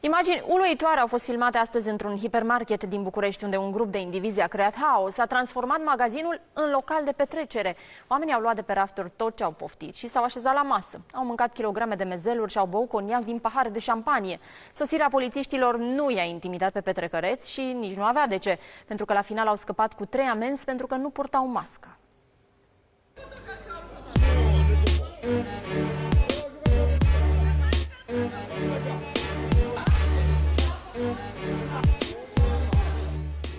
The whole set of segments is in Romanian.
Imagini uluitoare au fost filmate astăzi într-un hipermarket din București, unde un grup de indivizi a creat haos, a transformat magazinul în local de petrecere. Oamenii au luat de pe rafturi tot ce au poftit și s-au așezat la masă. Au mâncat kilograme de mezeluri și au băut coniac din pahare de șampanie. Sosirea polițiștilor nu i-a intimidat pe petrecăreți și nici nu avea de ce, pentru că la final au scăpat cu 3 amenzi pentru că nu purtau mască.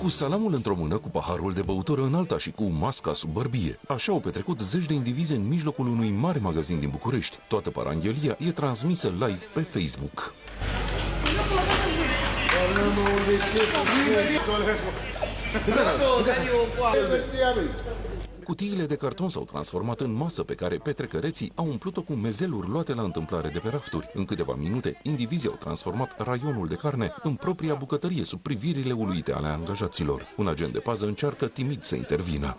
Cu salamul într-o mână, cu paharul de băutură în alta și cu masca sub bărbie. Așa au petrecut zeci de indivizi în mijlocul unui mare magazin din București. Toată paranghelia e transmisă live pe Facebook. Cutiile de carton s-au transformat în masă pe care petrecăreții au umplut-o cu mezeluri luate la întâmplare de pe rafturi. În câteva minute, indivizii au transformat raionul de carne în propria bucătărie sub privirile uluite ale angajaților. Un agent de pază încearcă timid să intervină.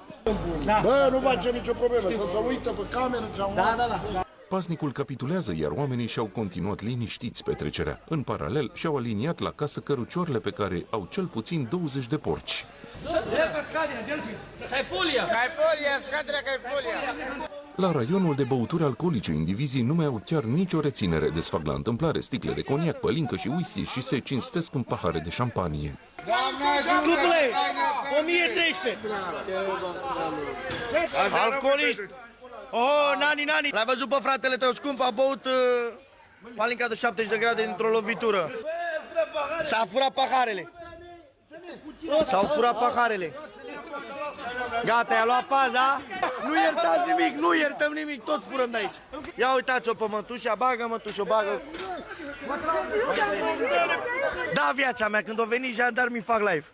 Bă, nu face nicio problemă, să se uită pe cameră ce-au luat. Pasnicul capitulează, iar oamenii și-au continuat liniștiți petrecerea. În paralel, și-au aliniat la casă cărucioarele pe care au cel puțin 20 de porci. La raionul de băuturi alcoolice, indivizii nu mai au chiar nicio reținere. Desfac la întâmplare sticle de coniac, pălincă și whisky și se cinstesc în pahare de șampanie. Scumpule, 1013! Alcoolist! Oh, nani! L-ai văzut pe fratele tău scump, a băut palinca de 70 de grade dintr-o lovitură. S-a furat paharele. S-au furat paharele. Gata, i-a luat paza. Nu iertați nimic, nu iertăm nimic, tot furăm de aici. Ia uitați-o pe mătușa, bagă mătușa, bagă. Da, viața mea, când o veni jandarmii fac live.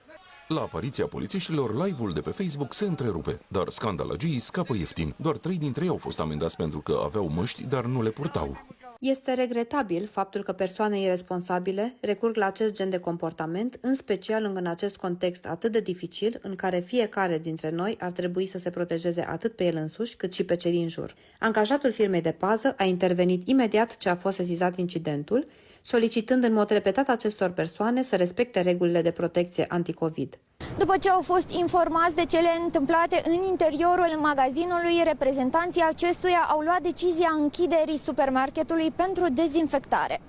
La apariția polițiștilor, live-ul de pe Facebook se întrerupe, dar scandalagii scapă ieftin. Doar 3 dintre ei au fost amendați pentru că aveau măști, dar nu le purtau. Este regretabil faptul că persoane iresponsabile recurg la acest gen de comportament, în special în acest context atât de dificil, în care fiecare dintre noi ar trebui să se protejeze atât pe el însuși, cât și pe cei din jur. Angajatul firmei de pază a intervenit imediat ce a fost sesizat incidentul, solicitând în mod repetat acestor persoane să respecte regulile de protecție anticovid. După ce au fost informați de cele întâmplate în interiorul magazinului, reprezentanții acestuia au luat decizia închiderii supermarketului pentru dezinfectare.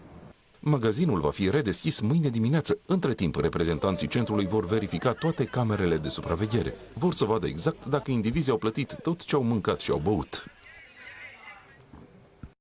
Magazinul va fi redeschis mâine dimineață. Între timp, reprezentanții centrului vor verifica toate camerele de supraveghere. Vor să vadă exact dacă indivizii au plătit tot ce au mâncat și au băut.